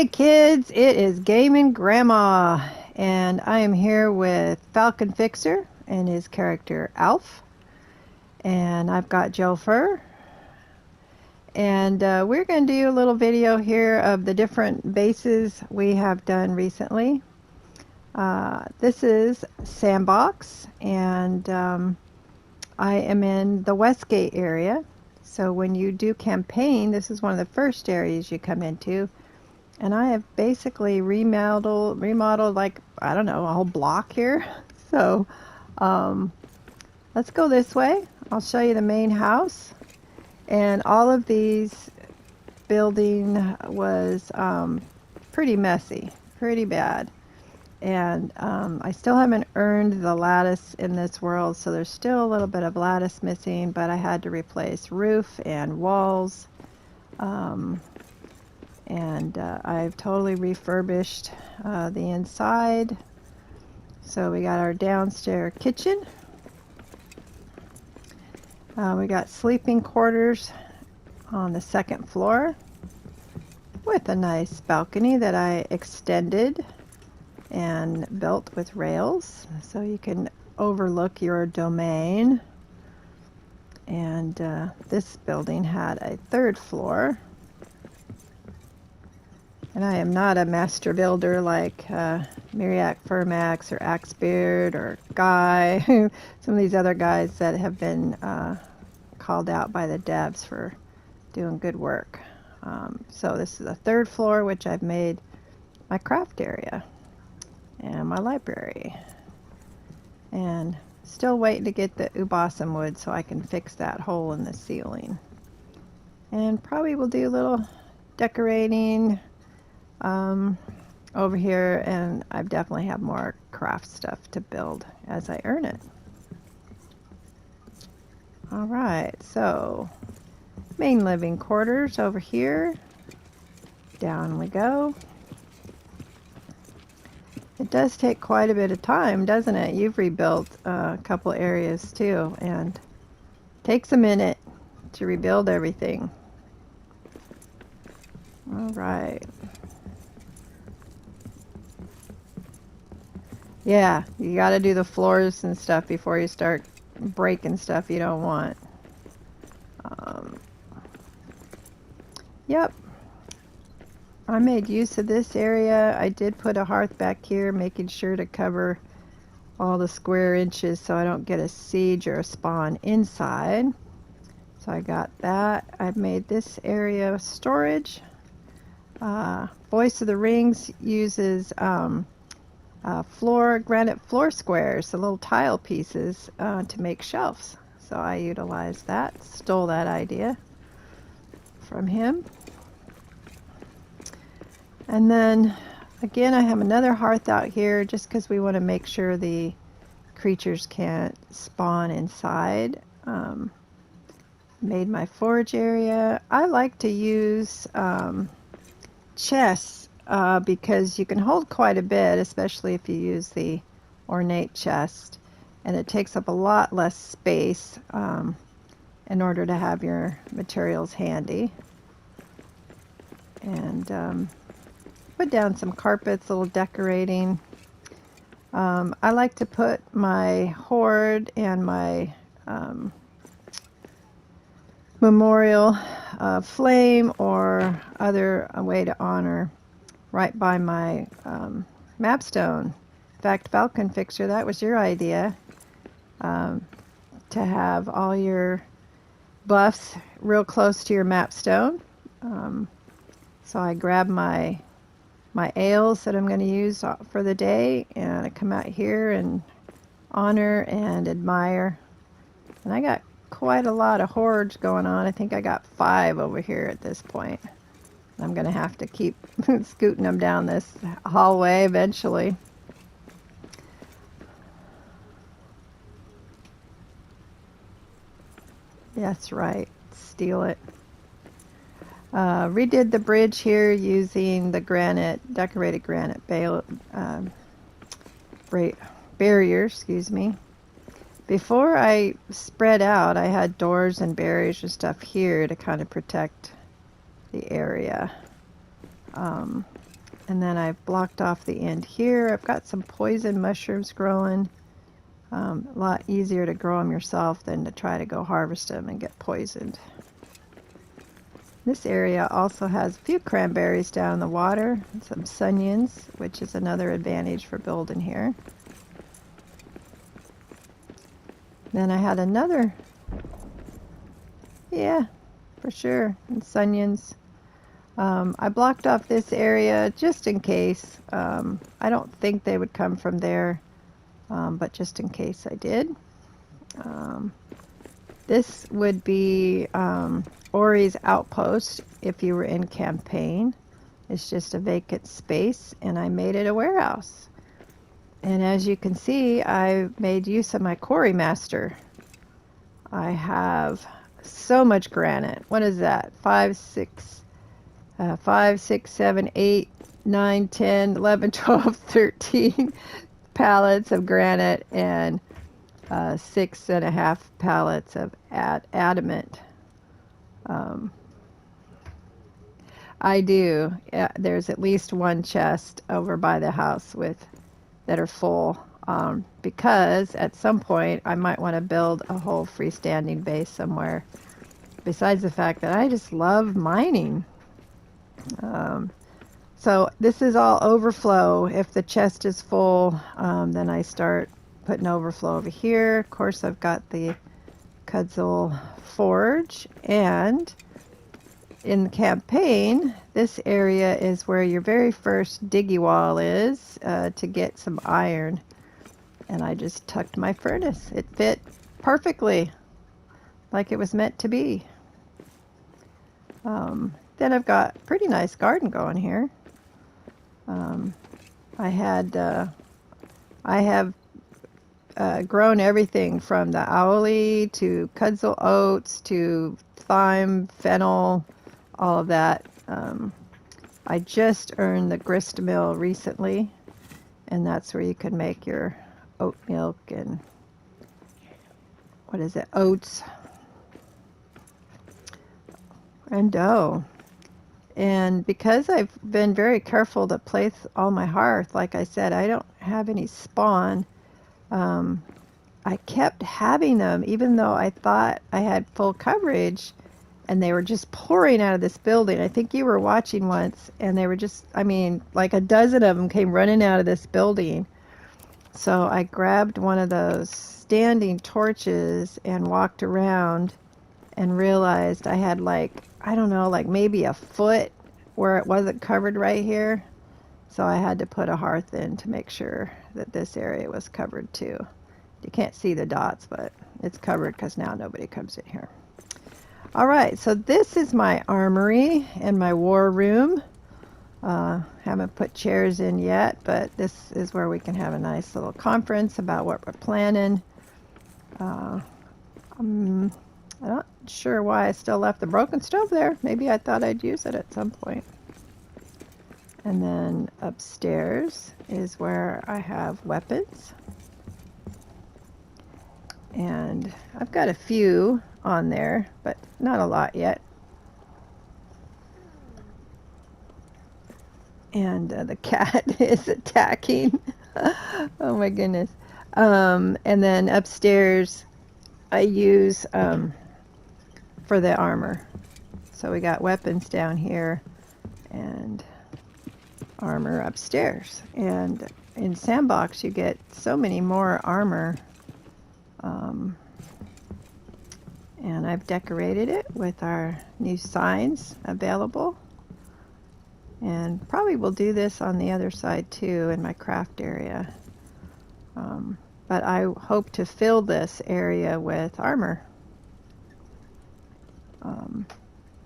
Hi kids, it is Gaming Grandma, and I am here with Phalconphixer and his character Alf, and I've got Joe Fur, and we're going to do a little video here of the different bases we have done recently. This is Sandbox, and I am in the Westgate area, so when you do campaign, this is one of the first areas you come into. And I have basically remodeled like, I don't know, a whole block here. So let's go this way. I'll show you the main house. And all of these building was pretty messy, pretty bad. And I still haven't earned the lattice in this world, so there's still a little bit of lattice missing, but I had to replace roof and walls. And I've totally refurbished the inside. So we got our downstairs kitchen. We got sleeping quarters on the second floor with a nice balcony that I extended and built with rails so you can overlook your domain. And this building had a third floor. And I am not a master builder like Miriak Furmax or Axebeard or Guy, some of these other guys that have been called out by the devs for doing good work. So this is the third floor, which I've made my craft area and my library. And still waiting to get the ubasum wood so I can fix that hole in the ceiling. And probably will do a little decorating over here, and I definitely have more craft stuff to build as I earn it. Alright, so main living quarters over here. Down we go. It does take quite a bit of time, doesn't it? You've rebuilt a couple areas too, and it takes a minute to rebuild everything. Alright. Yeah, you got to do the floors and stuff before you start breaking stuff you don't want. Yep. I made use of this area. I did put a hearth back here, making sure to cover all the square inches so I don't get a siege or a spawn inside. So I got that. I've made this area storage. Voice of the Rings uses granite floor squares, the little tile pieces, to make shelves. So I utilized that, stole that idea from him. And then again, I have another hearth out here just because we want to make sure the creatures can't spawn inside. Made my forge area. I like to use chests because you can hold quite a bit, especially if you use the ornate chest, and it takes up a lot less space in order to have your materials handy. And put down some carpets, a little decorating. I like to put my horde and my memorial flame or other way to honor right by my mapstone. In fact, Phalconphixer, that was your idea, to have all your buffs real close to your mapstone. So I grab my ales that I'm going to use for the day, and I come out here and honor and admire. And I got quite a lot of hordes going on. I think I got 5 over here at this point. I'm going to have to keep scooting them down this hallway eventually. That's right. Steal it. Redid the bridge here using the decorated granite barrier, excuse me. Before I spread out, I had doors and barriers and stuff here to kind of protect the area. And then I've blocked off the end here. I've got some poison mushrooms growing. A lot easier to grow them yourself than to try to go harvest them and get poisoned. This area also has a few cranberries down in the water, and some sunions, which is another advantage for building here. Then I had another, yeah, for sure, and sunions. I blocked off this area just in case. I don't think they would come from there, but just in case I did. This would be Ori's outpost if you were in campaign. It's just a vacant space, and I made it a warehouse. And as you can see, I made use of my quarry master. I have so much granite. What is that? 5, 6, 7, 8, 9, 10, 11, 12, 13 pallets of granite and 6.5 pallets of adamant. I do. There's at least one chest over by the house that are full, because at some point I might want to build a whole freestanding base somewhere. Besides the fact that I just love mining. So this is all overflow. If the chest is full, then I start putting overflow over here. Of course, I've got the Cudzel Forge, and in the campaign, this area is where your very first diggy wall is to get some iron. And I just tucked my furnace. It fit perfectly, like it was meant to be. Then I've got a pretty nice garden going here. I have grown everything from the owlie to Cudzel oats to thyme, fennel, all of that. I just earned the grist mill recently, and that's where you can make your oat milk and oats and dough. And because I've been very careful to place all my hearth, like I said, I don't have any spawn. I kept having them even though I thought I had full coverage, and they were just pouring out of this building. I think you were watching once, and they were just, I mean, like a dozen of them came running out of this building. So I grabbed one of those standing torches and walked around and realized I had I don't know, maybe a foot where it wasn't covered right here. So I had to put a hearth in to make sure that this area was covered too. You can't see the dots, but it's covered because now nobody comes in here. All right, so this is my armory and my war room. Haven't put chairs in yet, but this is where we can have a nice little conference about what we're planning. I'm not sure why I still left the broken stove there. Maybe I thought I'd use it at some point. And then upstairs is where I have weapons. And I've got a few on there, but not a lot yet. And the cat is attacking. Oh my goodness. And then upstairs I use for the armor. So we got weapons down here and armor upstairs. And in Sandbox you get so many more armor. And I've decorated it with our new signs available. And probably will do this on the other side too in my craft area. But I hope to fill this area with armor.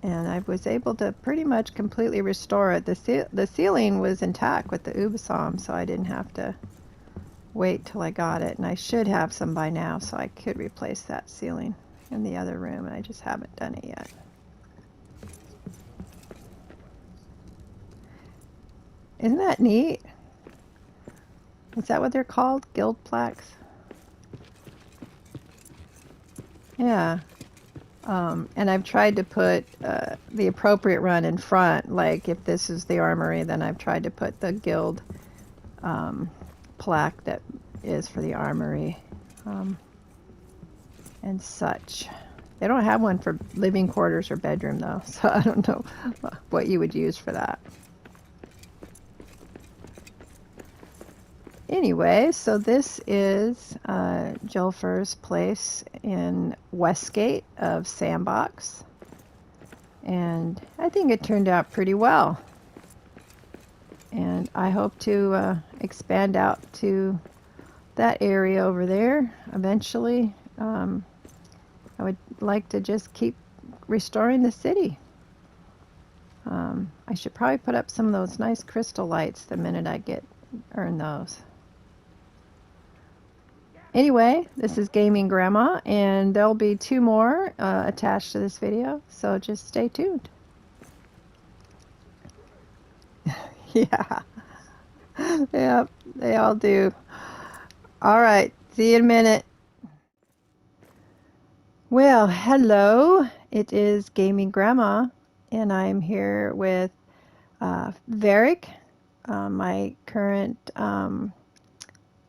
And I was able to pretty much completely restore it. The ceiling was intact with the Ubisom, so I didn't have to wait till I got it. And I should have some by now, so I could replace that ceiling in the other room, and I just haven't done it yet. Isn't that neat? Is that what they're called? Guild plaques? Yeah. And I've tried to put the appropriate run in front. Like if this is the armory, then I've tried to put the guild plaque that is for the armory and such. They don't have one for living quarters or bedroom though, so I don't know what you would use for that. Anyway, so this is Jolfer's place in Westgate of Sandbox, and I think it turned out pretty well. And I hope to expand out to that area over there eventually. I would like to just keep restoring the city. I should probably put up some of those nice crystal lights the minute I earn those. Anyway, this is Gaming Grandma, and there'll be 2 more attached to this video, so just stay tuned. Yeah. Yep, they all do. All right, see you in a minute. Well, hello. It is Gaming Grandma, and I'm here with Varric, my current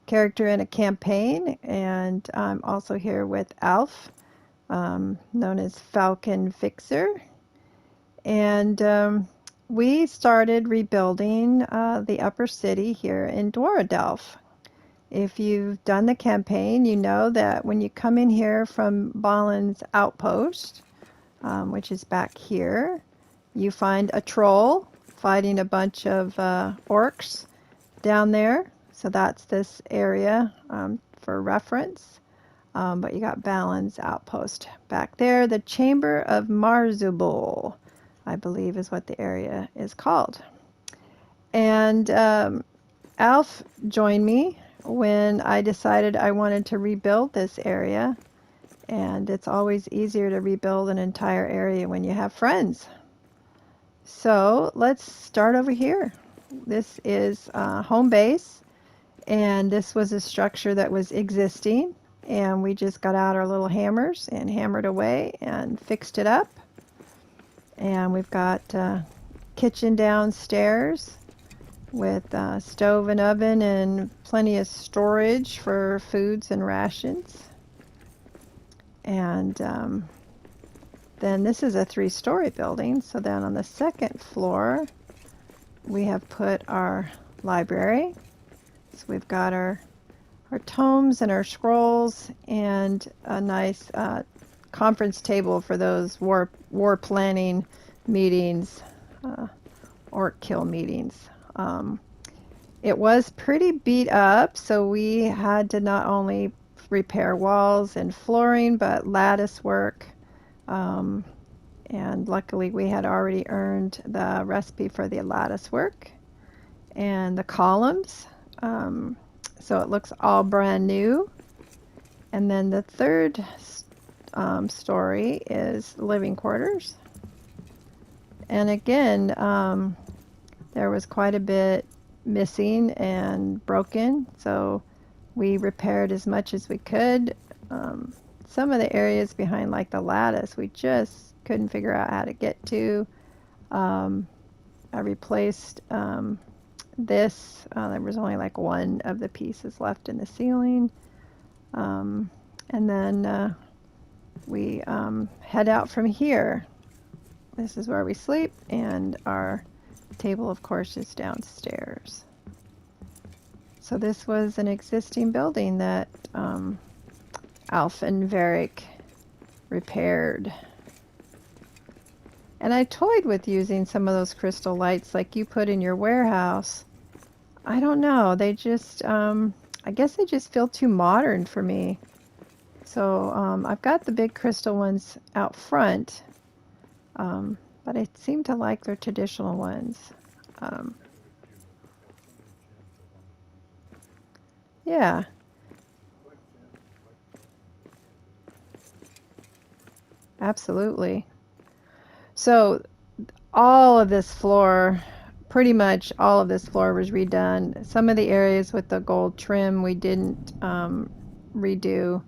character in a campaign, and I'm also here with Alf, known as Phalconphixer, and we started rebuilding the upper city here in Dwelf. If you've done the campaign, you know that when you come in here from Balin's outpost, which is back here, you find a troll fighting a bunch of orcs down there. So that's this area for reference. But you got Balin's outpost back there. The Chamber of Marzubul, I believe is what the area is called. And Alf joined me when I decided I wanted to rebuild this area. And it's always easier to rebuild an entire area when you have friends. So let's start over here. This is home base. And this was a structure that was existing, and we just got out our little hammers and hammered away and fixed it up. And we've got kitchen downstairs with stove and oven and plenty of storage for foods and rations. And then this is a 3-story building. So then on the 2nd floor, we have put our library. So we've got our tomes and our scrolls and a nice conference table for those war planning meetings, orc kill meetings. It was pretty beat up, so we had to not only repair walls and flooring, but lattice work. And luckily we had already earned the recipe for the lattice work and the columns. So it looks all brand new. And then the 3rd story is living quarters. And again, there was quite a bit missing and broken, so we repaired as much as we could. Some of the areas behind like the lattice we just couldn't figure out how to get to. I replaced this. There was only like one of the pieces left in the ceiling. And then we head out from here. This is where we sleep, and our table, of course, is downstairs. So this was an existing building that Alf and Varric repaired. And I toyed with using some of those crystal lights like you put in your warehouse. I don't know, they just, I guess they just feel too modern for me. So I've got the big crystal ones out front, but I seem to like their traditional ones. Yeah. Absolutely. So all of this floor, pretty much all of this floor was redone. Some of the areas with the gold trim we didn't redo.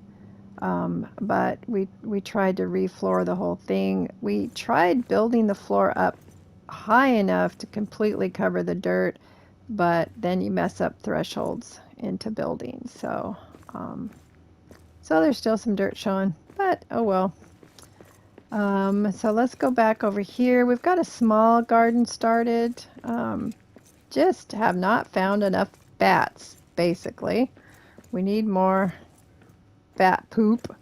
But we tried to refloor the whole thing. We tried building the floor up high enough to completely cover the dirt, but then you mess up thresholds into buildings. So there's still some dirt showing, but oh well. So let's go back over here. We've got a small garden started. Just have not found enough bats, basically. We need more bat poop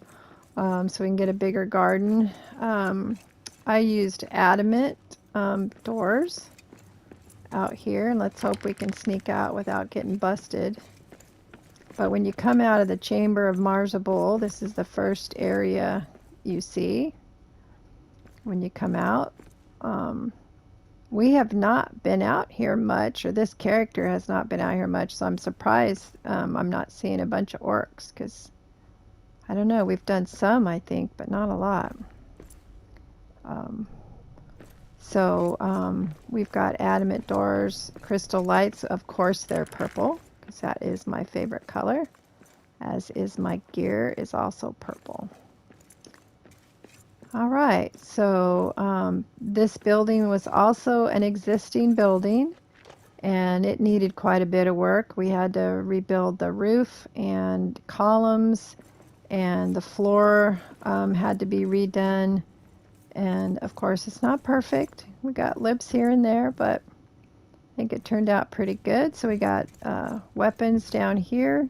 so we can get a bigger garden. I used adamant doors out here, and let's hope we can sneak out without getting busted. But when you come out of the Chamber of Marzabul, this is the first area you see when you come out. We have not been out here much, or this character has not been out here much, so I'm surprised I'm not seeing a bunch of orcs, because, I don't know, we've done some, I think, but not a lot. We've got adamant doors, crystal lights, of course they're purple, because that is my favorite color, as is my gear is also purple. All right, so this building was also an existing building, and it needed quite a bit of work. We had to rebuild the roof and columns, and the floor had to be redone. And of course, it's not perfect. We got lips here and there, but I think it turned out pretty good. So we got weapons down here,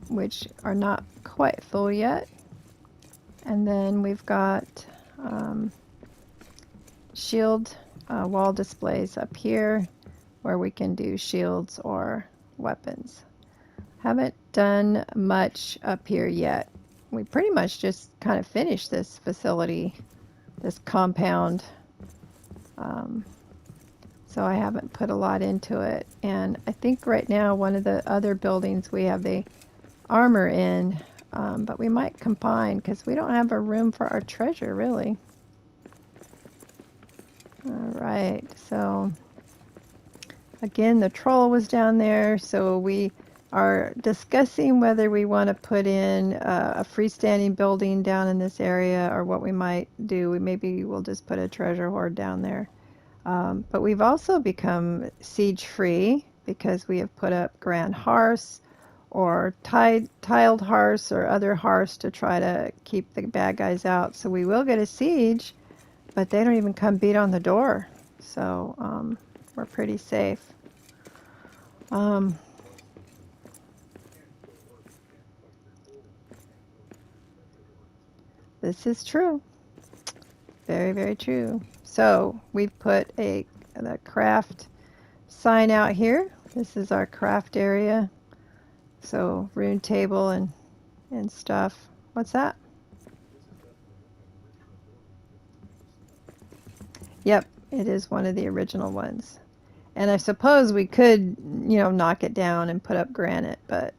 which are not quite full yet. And then we've got shield wall displays up here where we can do shields or weapons. Haven't done much up here yet. We pretty much just kind of finished this facility, this compound. So I haven't put a lot into it. And I think right now one of the other buildings we have the armor in, but we might combine because we don't have a room for our treasure really. All right, so again, the troll was down there, so we are discussing whether we want to put in a freestanding building down in this area or what we might do. Maybe we'll just put a treasure hoard down there. But we've also become siege free because we have put up grand hearths or tiled hearths or other hearths to try to keep the bad guys out. So we will get a siege, but they don't even come beat on the door. So we're pretty safe. This is true. Very, very true. So we've put the craft sign out here. This is our craft area. So rune table and stuff. What's that? Yep, it is one of the original ones. And I suppose we could, knock it down and put up granite, but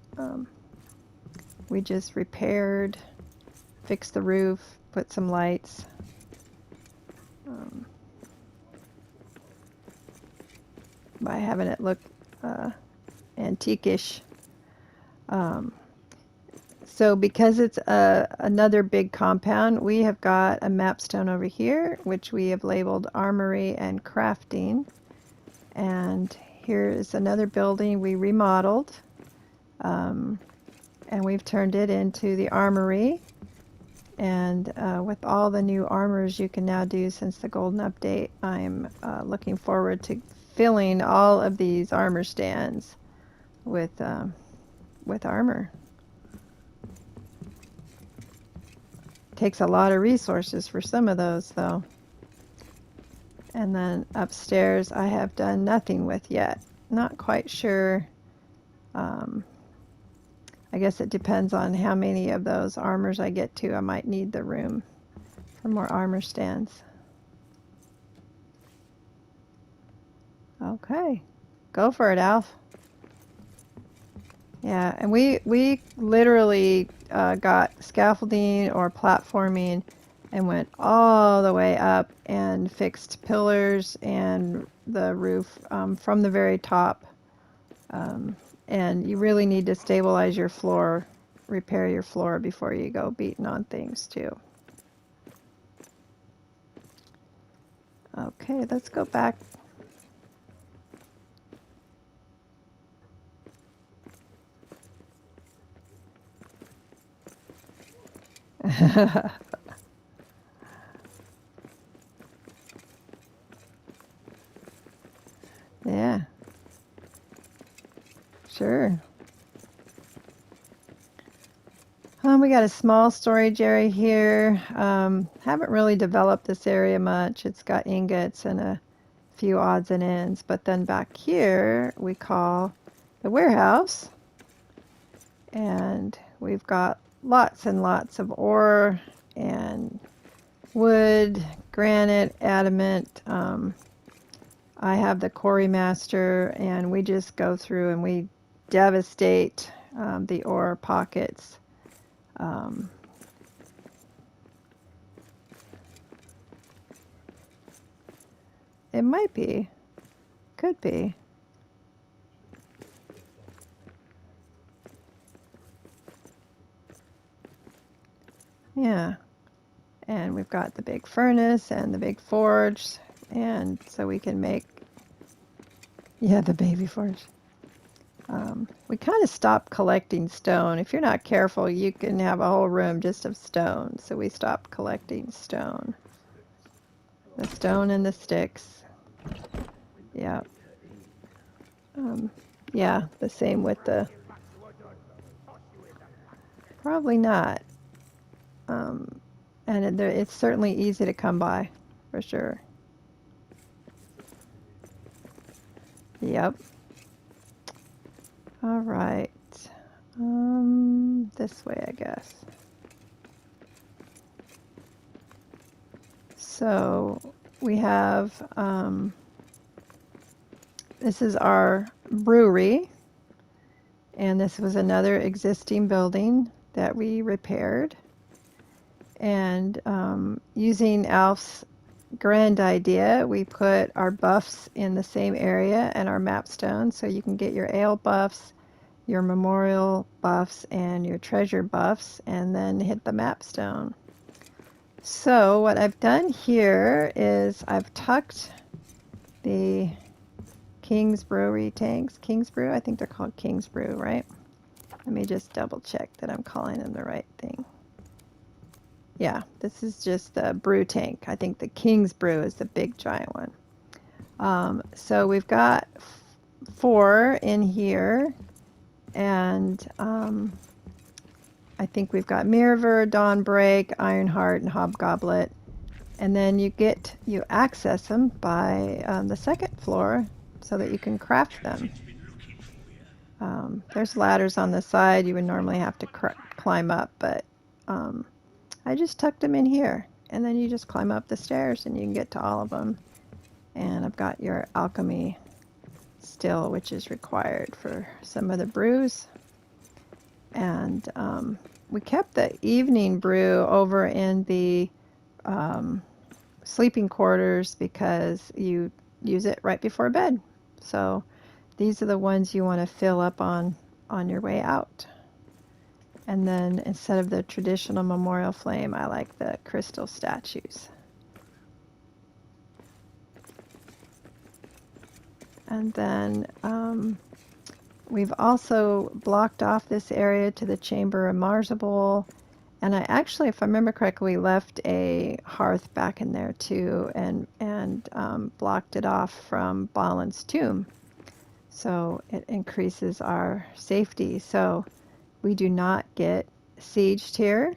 we just repaired, fixed the roof, put some lights. By having it look antique-ish. So because it's another big compound, we have got a mapstone over here, which we have labeled Armory and Crafting. And here is another building we remodeled. And we've turned it into the Armory. And with all the new armors you can now do since the Golden Update, I'm looking forward to filling all of these armor stands with armor. Takes a lot of resources for some of those, though. And then upstairs I have done nothing with yet. Not quite sure. I guess it depends on how many of those armors I get to. I might need the room for more armor stands. Okay, go for it, Alf. Yeah, and we literally got scaffolding or platforming and went all the way up and fixed pillars and the roof from the very top. And you really need to stabilize your floor repair your floor before you go beating on things too. Okay, let's go back. Yeah, sure. We got a small storage area here. Haven't really developed this area much. It's got ingots and a few odds and ends. But then back here we call the warehouse. And we've got lots and lots of ore and wood, granite, adamant. I have the quarry master, and we just go through and we devastate the ore pockets. It might be, could be. Yeah, and we've got the big furnace and the big forge, and so we can make, yeah, the baby forge. We kind of stopped collecting stone. If you're not careful, you can have a whole room just of stone. So we stopped collecting stone. The stone and the sticks. Yeah. Yeah, the same with the... Probably not. And it's certainly easy to come by, for sure. Yep. All right. This way, I guess. So we have, this is our brewery, and this was another existing building that we repaired. And using Alf's grand idea, we put our buffs in the same area and our map stone, so you can get your ale buffs, your memorial buffs, and your treasure buffs, and then hit the map stone. So what I've done here is I've tucked the King's Brewery tanks. King's Brew? I think they're called King's Brew, right? Let me just double check that I'm calling them the right thing. Yeah, this is just the brew tank. I think the King's Brew is the big giant one. So we've got 4 in here, and I think we've got Miraver, Dawnbreak, Ironheart, and Hobgoblet. And then you access them by the second floor so that you can craft them. There's ladders on the side. You would normally have to climb up, but I just tucked them in here, and then you just climb up the stairs and you can get to all of them. And I've got your alchemy still, which is required for some of the brews. And we kept the evening brew over in the sleeping quarters because you use it right before bed. So these are the ones you want to fill up on your way out. And then instead of the traditional memorial flame, I like the crystal statues. And then we've also blocked off this area to the Chamber of Marzabul. And I actually, if I remember correctly, left a hearth back in there too, and blocked it off from Balin's tomb. So it increases our safety. So we do not get sieged here.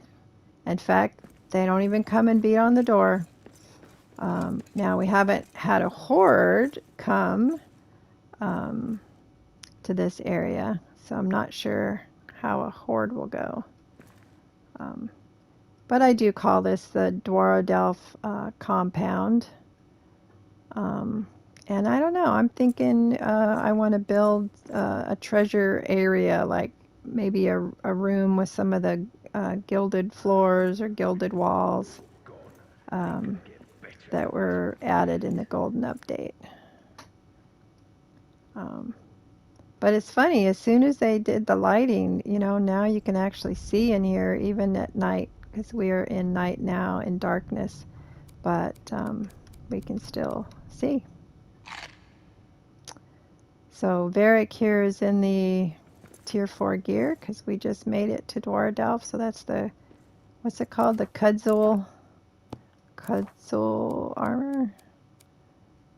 In fact, they don't even come and beat on the door. Now, we haven't had a horde come to this area, so I'm not sure how a horde will go. But I do call this the Dwelf compound. And I don't know, I'm thinking I want to build a treasure area, like maybe a room with some of the gilded floors or gilded walls that were added in the Golden Update. But it's funny, as soon as they did the lighting, you know, now you can actually see in here even at night, because we are in night now in darkness, but we can still see. So Varric here is in the tier 4 gear because we just made it to Dwelf. So that's the, what's it called? The Kudzul armor?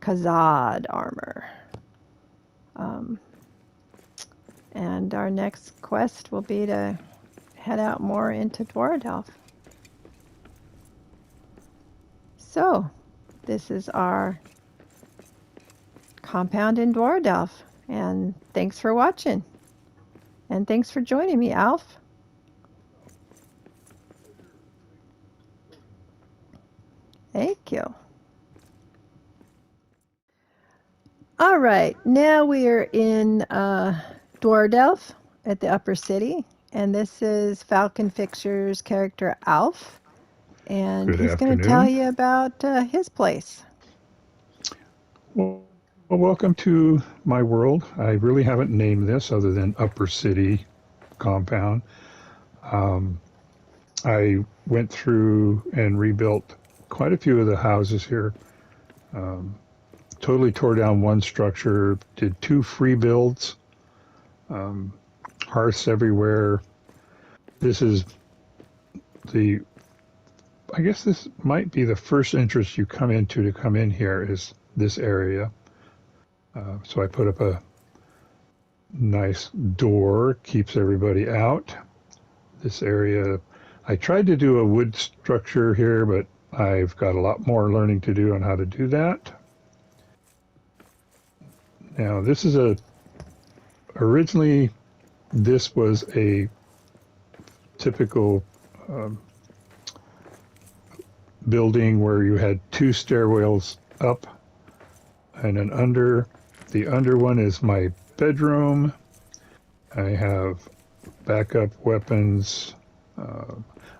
Khazad armor. And our next quest will be to head out more into Dwelf. So this is our compound in Dwelf. And thanks for watching. And thanks for joining me, Alf. Thank you. All right, now we are in Dwelf at the Upper City, and this is Phalconphixer's character Alf, and Good he's going to tell afternoon. you about his place. Well, welcome to my world. I really haven't named this other than Upper City Compound. I went through and rebuilt quite a few of the houses here. Totally tore down one structure, did 2 free builds, hearths everywhere. This is I guess this might be the first interest you come into to come in here is this area. So I put up a nice door, keeps everybody out. This area, I tried to do a wood structure here, but I've got a lot more learning to do on how to do that. Now this is originally this was a typical building where you had 2 stairwells up and an under. The under one is my bedroom. I have backup weapons.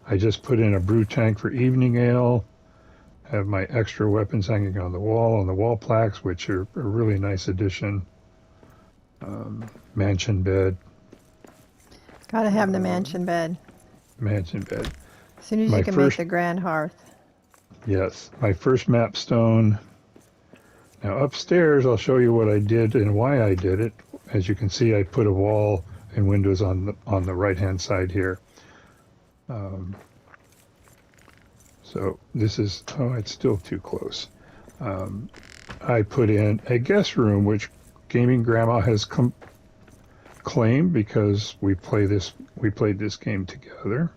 I just put in a brew tank for evening ale. Have my extra weapons hanging on the wall plaques, which are a really nice addition. Mansion bed. Gotta have the mansion bed. Mansion bed. As soon as you can make the grand hearth. Yes, my first map stone. Now upstairs, I'll show you what I did and why I did it. As you can see, I put a wall and windows on the right-hand side here. So this is, oh, it's still too close. I put in a guest room, which Gaming Grandma has claimed because we played this game together.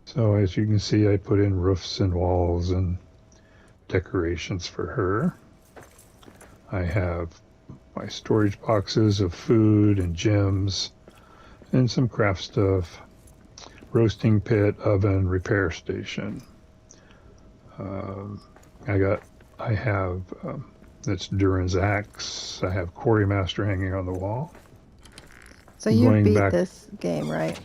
So as you can see, I put in roofs and walls and decorations for her. I have my storage boxes of food and gems and some craft stuff, roasting pit, oven, repair station. I have that's Duran's axe. I have Quarrymaster hanging on the wall. So you beat this game, right?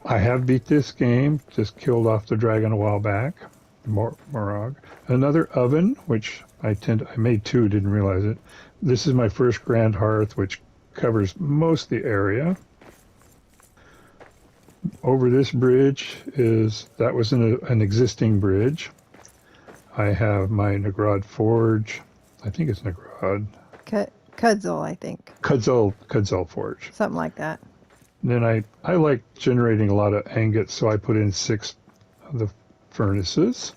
I have beat this game. Just killed off the dragon a while back. Morag. Another oven, which I made 2, didn't realize it. This is my first grand hearth, which covers most of the area. Over this bridge that was an existing bridge. I have my Nagrad Forge. I think it's Nagrad. Kudzul, I think. Kudzul Forge. Something like that. And then I like generating a lot of ingots, so I put in 6 of the furnaces.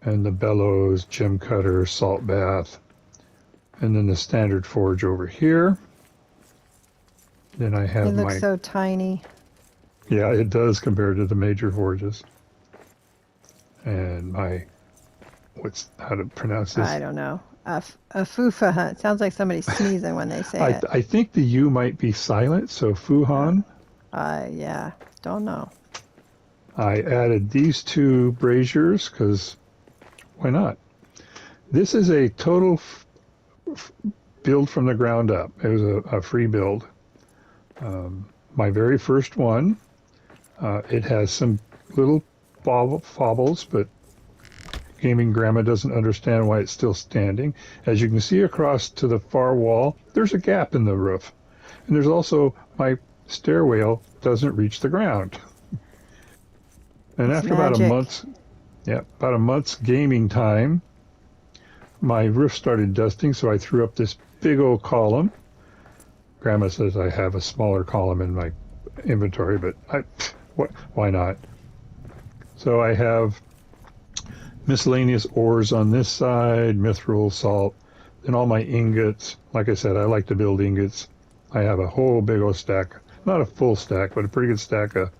And the bellows, gem cutter, salt bath. And then the standard forge over here. Then I have it looks so tiny. Yeah, it does compared to the major forges. And how to pronounce this? I don't know. A fufa. It sounds like somebody sneezing when they say it. I think the U might be silent, so fuhan. Yeah, don't know. I added these 2 braziers because why not? This is a total build from the ground up. It was a free build. My very first one. It has some little baubles, but Gaming Grandma doesn't understand why it's still standing. As you can see across to the far wall, there's a gap in the roof. And there's also my stairwell doesn't reach the ground. And It's after about magic. about a month's gaming time, my roof started dusting, so I threw up this big old column. Grandma says I have a smaller column in my inventory, but why not? So I have miscellaneous ores on this side, mithril, salt, and all my ingots. Like I said, I like to build ingots. I have a whole big old stack, not a full stack, but a pretty good stack of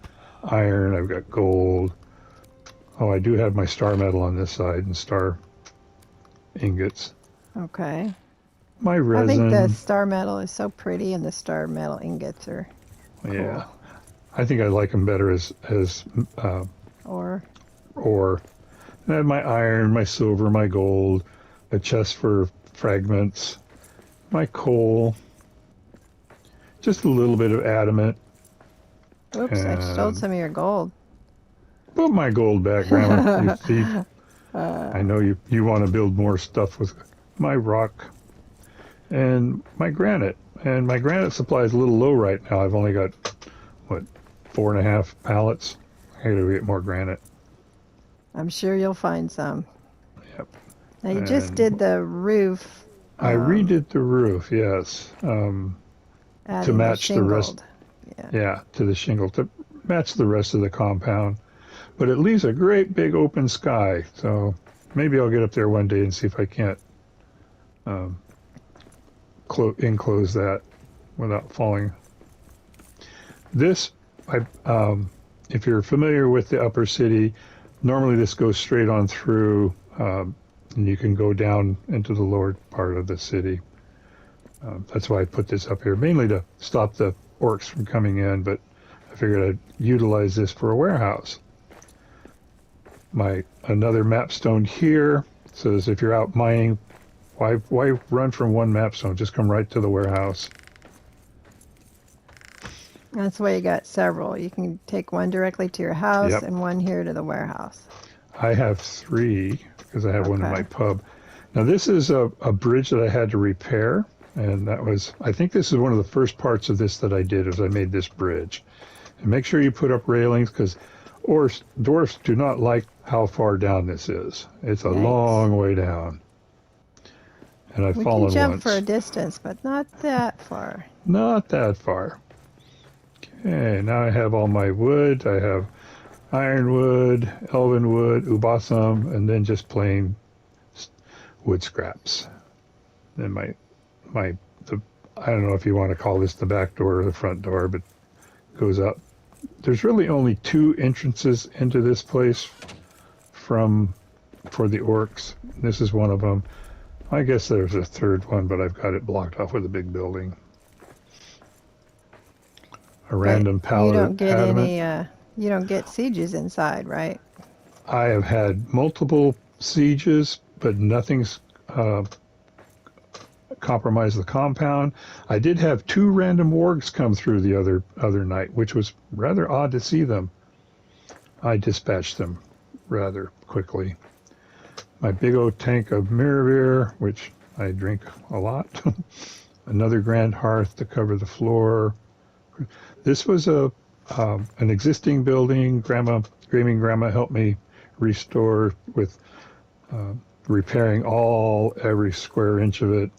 iron. I've got gold. Oh, I do have my star metal on this side and star ingots. Okay. My I think the resin, star metal is so pretty, and the star metal ingots are yeah, cool. I think I like them better as Or ore. I have my iron, my silver, my gold, a chest for fragments, my coal, just a little bit of adamant, oops, I stole and some of your gold. put my gold back, Grandma, you thief. I know you want to build more stuff with my rock and my granite. And my granite supply is a little low right now. I've only got, what, 4.5 pallets. I gotta get more granite. I'm sure you'll find some. Yep. Now you just And did the roof, I redid the roof, yes, to adding the match the rest. shingled. Yeah. Yeah, to the shingle to match the rest of the compound. But it leaves a great big open sky. So maybe I'll get up there one day and see if I can't um, enclose that without falling. This, if you're familiar with the upper city, normally this goes straight on through, and you can go down into the lower part of the city. That's why I put this up here, mainly to stop the orcs from coming in, but I figured I'd utilize this for a warehouse. Another mapstone here says if you're out mining, why run from one mapstone? Just come right to the warehouse. That's why you got several. You can take one directly to your house Yep, and one here to the warehouse. I have 3 because I have one in my Okay. pub. Now this is a bridge that I had to repair, and I think this is one of the first parts of this that I did is I made this bridge. And make sure you put up railings because dwarfs do not like how far down this is. It's a Yikes. long way down. And I've We can fallen jump for a once. distance, but not that far. Not that far. Okay, now I have all my wood. I have ironwood, elven wood, ubasum, and then just plain wood scraps. Then the I don't know if you want to call this the back door or the front door, but it goes up. There's really only 2 entrances into this place for the orcs. This is one of them. I guess there's a third one, but I've got it blocked off with a big building. A But random you pallet of don't get adamant. any, you don't get sieges inside, right? I have had multiple sieges, but nothing's compromised the compound. I did have 2 random wargs come through the other night, which was rather odd to see them. I dispatched them rather quickly. My big old tank of Miravir, which I drink a lot. Another grand hearth to cover the floor. This was an existing building. Gaming Grandma helped me restore with repairing every square inch of it.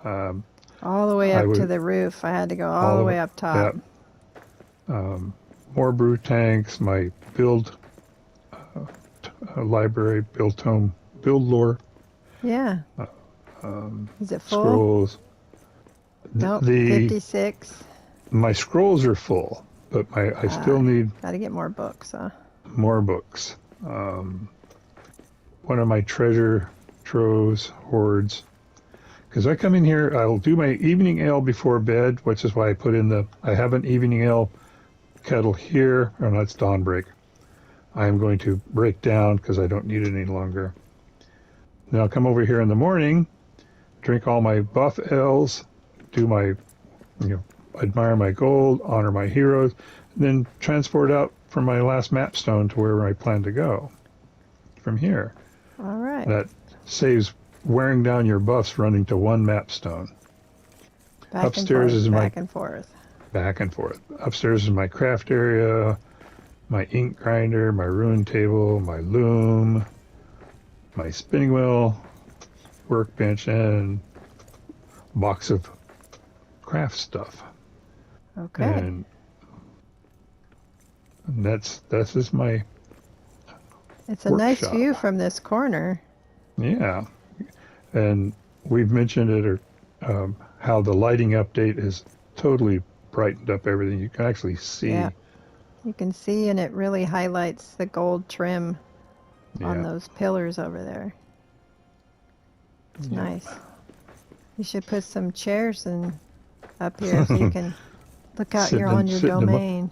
Um, All the way I up to would the roof. I had to go all all the of way it. up top. Yeah. More brew tanks. My build library, build tome, build lore, Yeah. um, Is it full? scrolls. Nope. The 56. my scrolls are full, but I still need Got to get more books, huh? more books. Um, One of my treasure troves, hoards. Because I come in here, I'll do my evening ale before bed, which is why I have an evening ale kettle here, and that's Dawnbreak. I am going to break down because I don't need it any longer. Then I'll come over here in the morning, drink all my buff ales, do my, admire my gold, honor my heroes, and then transport out from my last mapstone to where I plan to go from here. All right. right. That saves wearing down your buffs running to one map stone. Back and Upstairs forth, is my back and forth. back and forth. Upstairs is my craft area, my ink grinder, my ruin table, my loom, my spinning wheel, workbench, and box of craft stuff. Okay. And that's just my It's a nice workshop. view from this corner. Yeah, and we've mentioned it, or how the lighting update has totally brightened up everything. You can actually Yeah. see. You can see, and it really highlights the gold trim on Yeah, those pillars over there. It's yeah. nice. You should put some chairs up here so you can look out here on your Sitting them up. domain.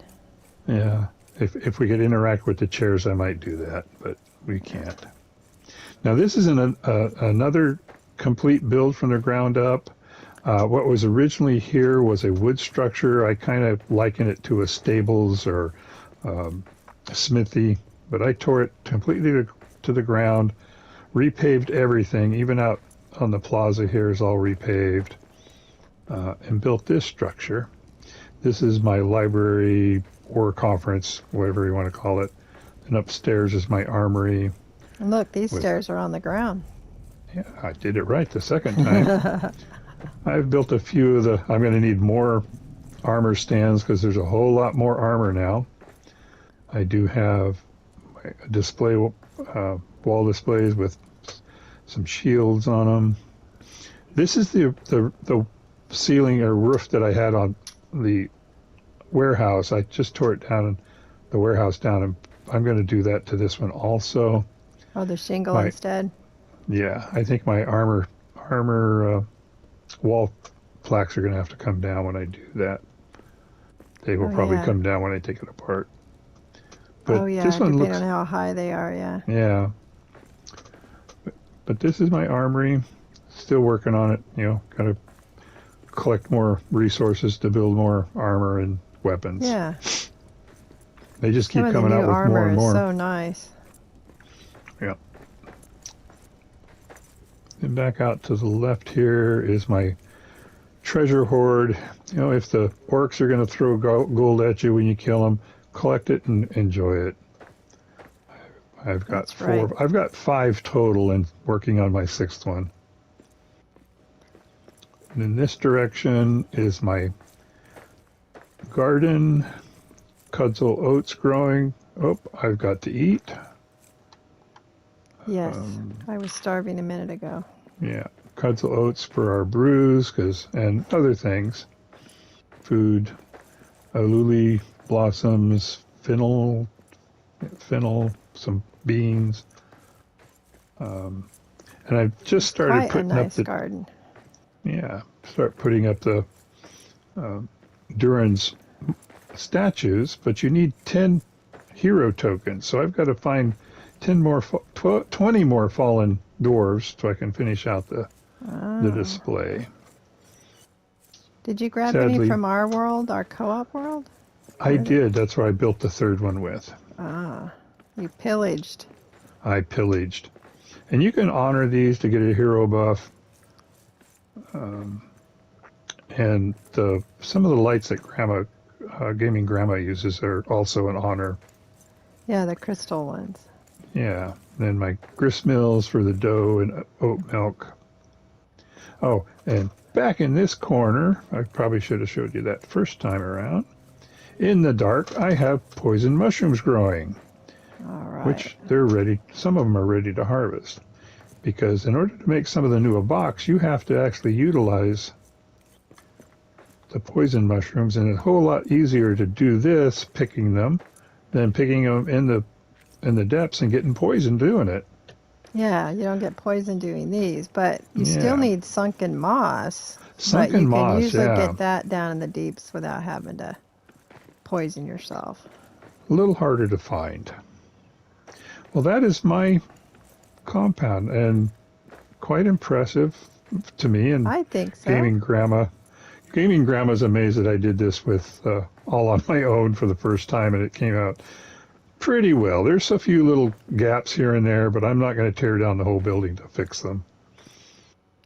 Yeah, if we could interact with the chairs, I might do that, but we can't. Now this is another complete build from the ground up. What was originally here was a wood structure. I kind of liken it to a stables or a smithy, but I tore it completely to the ground, repaved everything, even out on the plaza here is all repaved, and built this structure. This is my library or conference, whatever you want to call it. And upstairs is my armory. And look, these With, stairs are on the ground. yeah, I did it right the second time. I've built a few of the, I'm going to need more armor stands because there's a whole lot more armor now. I do have a display, wall displays with some shields on them. This is the ceiling or roof that I had on the warehouse. I just tore it down, and the warehouse down, and I'm going to do that to this one also. Oh, the shingle instead? Yeah, I think my armor wall plaques are going to have to come down when I do that. They will probably come down when I take it apart. But this one depending on how high they are, yeah. Yeah. But this is my armory. Still working on it, got to collect more resources to build more armor and weapons. Yeah. They just keep coming out with more and more. So nice. Yeah. And back out to the left here is my treasure hoard. If the orcs are going to throw gold at you when you kill them, collect it and enjoy it. I've got four. Right. I've got 5 total, and working on my 6th one. And in this direction is my garden, Kudzel oats growing. Oh, I've got to eat. Yes, I was starving a minute ago. Yeah, Kudzel oats for our brews, and other things. Food, aluli blossoms, fennel, some beans. And I've just started putting up the garden. Yeah, start putting up the Durin's statues, but you need 10 hero tokens. So I've got to find 20 more fallen dwarves so I can finish out the display. Did you grab any from our world, our co-op world? I did. That's what I built the 3rd one with. Ah, you pillaged. I pillaged. And you can honor these to get a hero buff. And some of the lights that Gaming Grandma uses are also an honor. Yeah, the crystal ones. Yeah. Then my grist mills for the dough and oat milk. Oh, and back in this corner, I probably should have showed you that first time around. In the dark, I have poison mushrooms growing. All right. Which they're ready. Some of them are ready to harvest. Because in order to make some of the newer box, you have to actually utilize the poison mushrooms, and it's a whole lot easier to do this, picking them, than picking them in the depths and getting poisoned doing it. Yeah, you don't get poisoned doing these, but you still need sunken moss. But you can usually get that down in the deeps without having to poison yourself. A little harder to find. Well, that is my compound, and quite impressive to me. And I think so. Gaming Grandma's amazed that I did this with all on my own for the first time, and it came out pretty well. There's a few little gaps here and there, but I'm not going to tear down the whole building to fix them.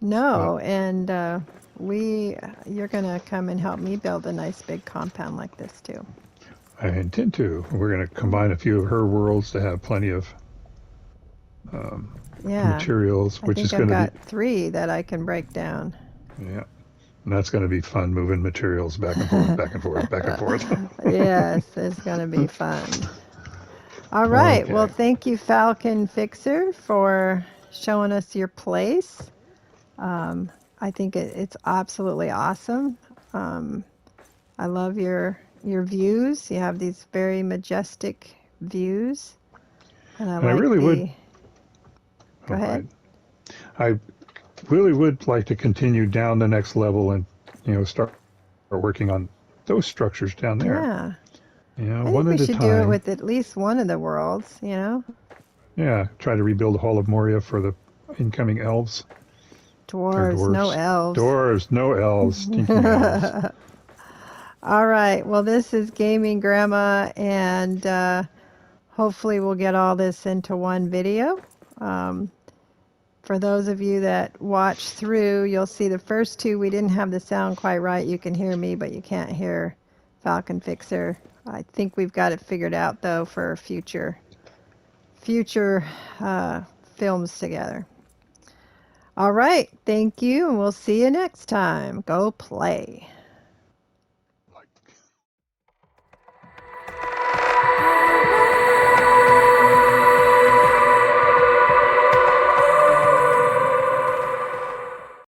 But No, and we you're gonna come and help me build a nice big compound like this too. I intend to. We're going to combine a few of her worlds to have plenty of um, Yeah, materials, I which think is I've going to be, got 3 that I can break down. yeah, and that's going to be fun moving materials back and forth, back and forth, back and forth. Yes, it's gonna be fun. All right. Well, Okay. thank you, Falcon Fixer, for showing us your place. Um, I think it's absolutely awesome. Um, I love your views. You have these very majestic views, and I And I like really would, the. Go all ahead. right. I really would like to continue down the next level and, start working on those structures down there, Yeah, I one think we at a should do it time. with at least one of the worlds. Yeah, try to rebuild the Hall of Moria for the incoming elves or Dwarves, no dwarfs. elves. Dwarves, no elves, stinking elves. All right. Well, this is Gaming Grandma, and hopefully we'll get all this into one video. Um, for those of you that watch through, you'll see the first 2 we didn't have the sound quite right. You can hear me, but you can't hear Falcon Fixer. I think we've got it figured out though for future films together. All right. Thank you, and we'll see you next time. Go play.